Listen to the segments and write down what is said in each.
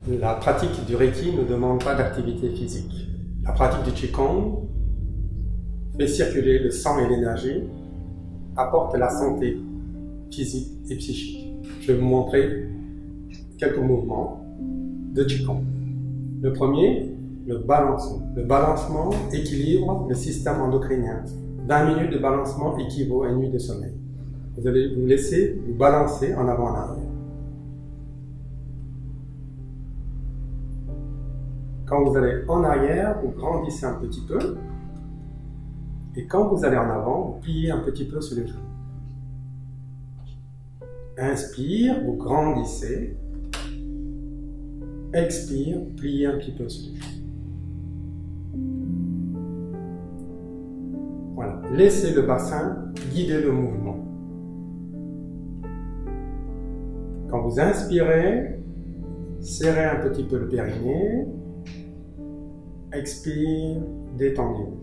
La pratique du Reiki ne demande pas d'activité physique. La pratique du Qigong fait circuler le sang et l'énergie, apporte la santé physique et psychique. Je vais vous montrer quelques mouvements de Qigong. Le premier, le balancement. Le balancement équilibre le système endocrinien. 20 minutes de balancement équivaut à une nuit de sommeil. Vous allez vous laisser vous balancer en avant et en arrière. Quand vous allez en arrière, vous grandissez un petit peu. Et quand vous allez en avant, vous pliez un petit peu sur les genoux. Inspire, vous grandissez. Expire, pliez un petit peu sur les genoux. Voilà. Laissez le bassin guider le mouvement. Quand vous inspirez, serrez un petit peu le périnée. Expire, détendez-vous.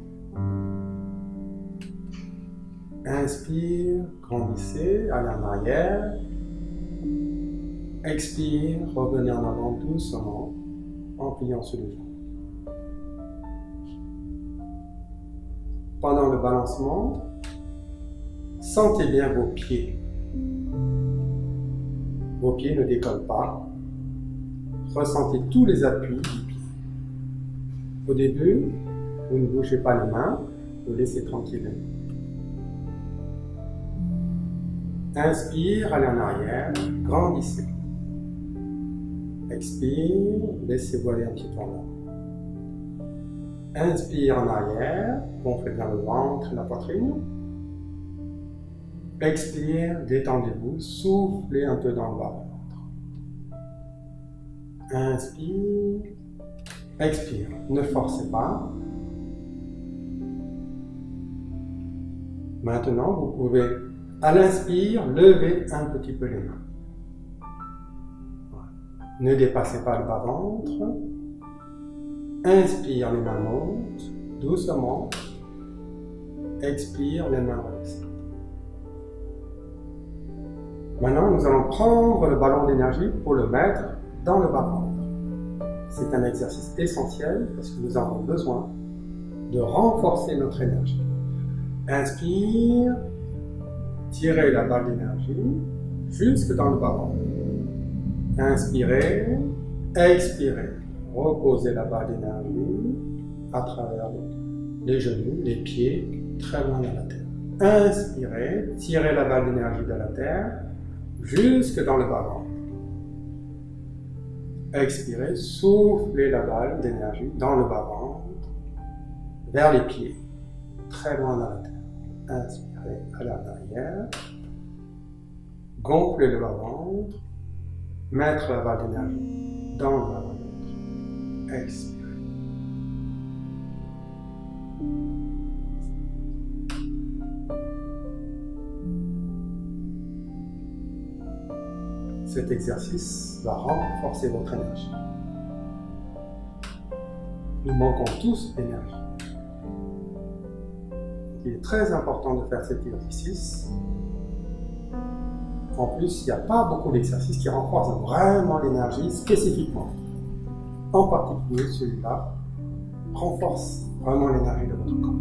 Inspire, grandissez, allez en arrière. Expire, revenez en avant doucement, en pliant sur les genoux. Pendant le balancement, sentez bien vos pieds. Vos pieds ne décollent pas. Ressentez tous les appuis du pied. Au début, vous ne bougez pas les mains, vous laissez tranquillement. Inspire, allez en arrière, grandissez. Expire, laissez-vous aller un petit peu en avant. Inspire en arrière, gonflez bien le ventre et la poitrine. Expire, détendez-vous, soufflez un peu dans le bas-ventre. Inspire, expire, ne forcez pas. Maintenant, vous pouvez, à l'inspire, lever un petit peu les mains. Voilà. Ne dépassez pas le bas-ventre. Inspire, les mains montent, doucement. Expire, les mains restent. Maintenant, nous allons prendre le ballon d'énergie pour le mettre dans le bas-ventre. C'est un exercice essentiel parce que nous avons besoin de renforcer notre énergie. Inspire, tirez la balle d'énergie jusque dans le bas-ventre. Inspirez, expirez. Reposez la balle d'énergie à travers les genoux, les pieds, très loin de la terre. Inspirez, tirez la balle d'énergie de la terre jusque dans le bas-ventre. Expirez, soufflez la balle d'énergie dans le bas-ventre, vers les pieds, très loin dans la terre. Inspirez, allez en arrière, gonflez le bas-ventre, mettre la balle d'énergie dans le bas-ventre. Expirez. Cet exercice va renforcer votre énergie. Nous manquons tous d'énergie. Il est très important de faire cet exercice. En plus, il n'y a pas beaucoup d'exercices qui renforcent vraiment l'énergie spécifiquement. En particulier, celui-là renforce vraiment l'énergie de votre corps.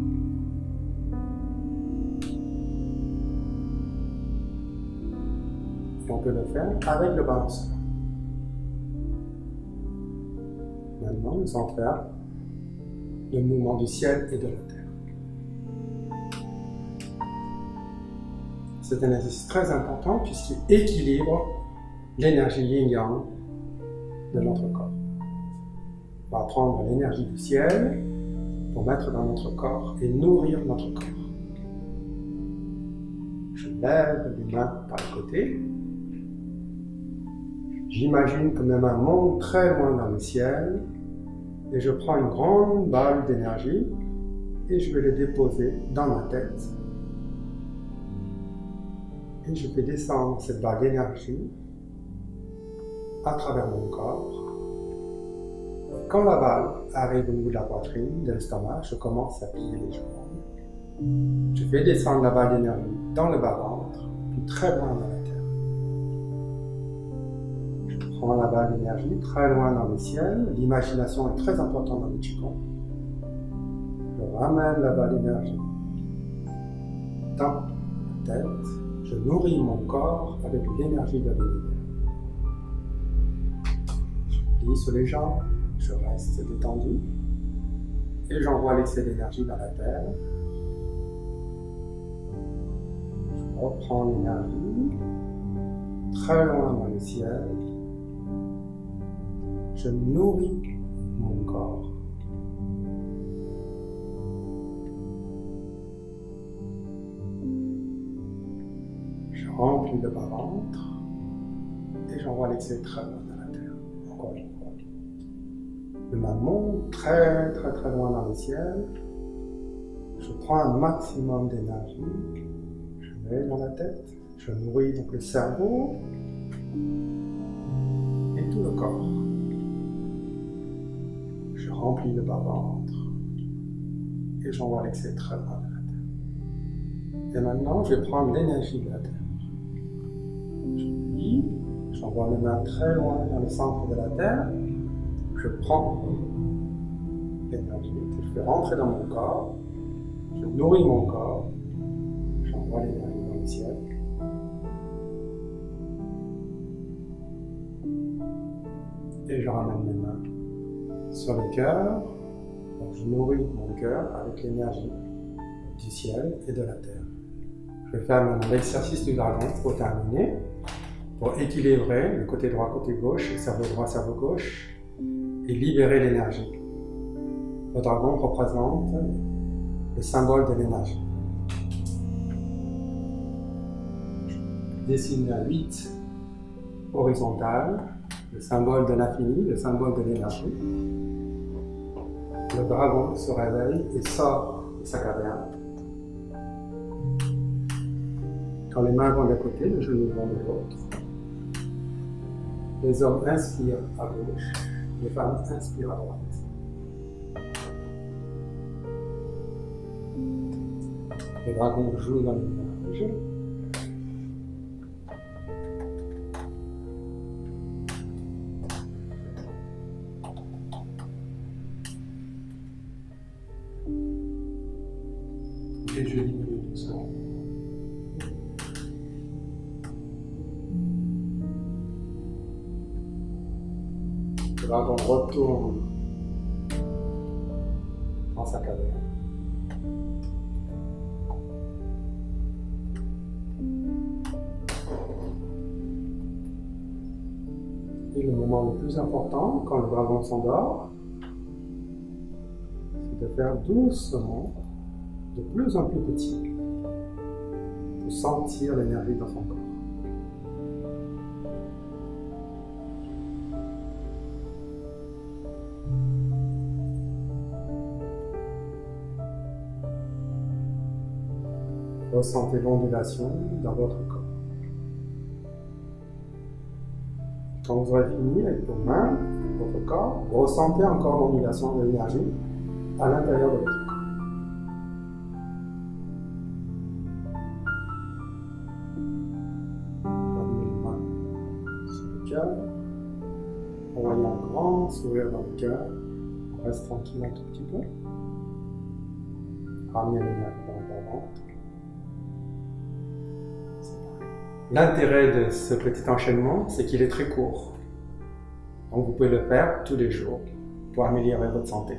On peut le faire avec le balancement. Maintenant, nous allons faire le mouvement du ciel et de la terre. C'est un exercice très important puisqu'il équilibre l'énergie yin-yang de notre corps. On va prendre l'énergie du ciel pour mettre dans notre corps et nourrir notre corps. Je lève les mains par le côté. J'imagine que mes mains montent très loin dans le ciel et je prends une grande balle d'énergie et je vais les déposer dans ma tête. Et je fais descendre cette balle d'énergie à travers mon corps. Quand la balle arrive au niveau de la poitrine, de l'estomac, je commence à plier les jambes. Je fais descendre la balle d'énergie dans le bas-ventre, puis très loin dans la terre. prends la balle d'énergie très loin dans le ciel. L'imagination est très importante dans le Qigong. Je ramène la balle d'énergie dans la tête. Je nourris mon corps avec l'énergie de l'univers. Je plie sur les jambes, je reste détendu et j'envoie l'excès d'énergie dans la terre. Je reprends l'énergie très loin dans le ciel. Je nourris mon corps. Je remplis le bas-ventre et j'envoie l'excès très loin dans la terre. Encore une fois. Je monte très loin dans le ciel. Je prends un maximum d'énergie. Je mets dans la tête. Je nourris donc le cerveau et tout le corps. Je remplis le bas-ventre et j'envoie l'excès très loin de la terre. Et maintenant, je vais prendre l'énergie de la terre. Je plie, j'envoie mes mains très loin dans le centre de la terre. Je prends l'énergie que je fais rentrer dans mon corps. Je nourris mon corps. J'envoie l'énergie dans le ciel. Et je ramène mes mains sur le cœur. Donc je nourris mon cœur avec l'énergie du ciel et de la terre. Je vais faire maintenant l'exercice du dragon pour terminer, pour équilibrer le côté droit, côté gauche, le cerveau droit, cerveau gauche, et libérer l'énergie. Le dragon représente le symbole de l'énergie. Je dessine la 8 horizontale, le symbole de l'infini, le symbole de l'énergie. Le dragon se réveille et sort de sa caverne. Quand les mains vont d'un côté, les genoux vont de l'autre. Les hommes inspirent à gauche, les femmes inspirent à droite. Le dragon joue dans les nuages. Et je diminue doucement. Le dragon retourne dans sa caverne. Et le moment le plus important, quand le dragon s'endort, c'est de faire doucement, de plus en plus petit, pour sentir l'énergie dans son corps. Ressentez l'ondulation dans votre corps. Quand vous aurez fini avec vos mains, votre corps, vous ressentez encore l'ondulation de l'énergie à l'intérieur de votre corps. Ramenez les mains sur le cœur. Envoyez un grand sourire dans le cœur. On reste tranquille un tout petit peu. Ramenez l'énergie dans le ventre. L'intérêt de ce petit enchaînement, c'est qu'il est très court. Donc vous pouvez le faire tous les jours pour améliorer votre santé.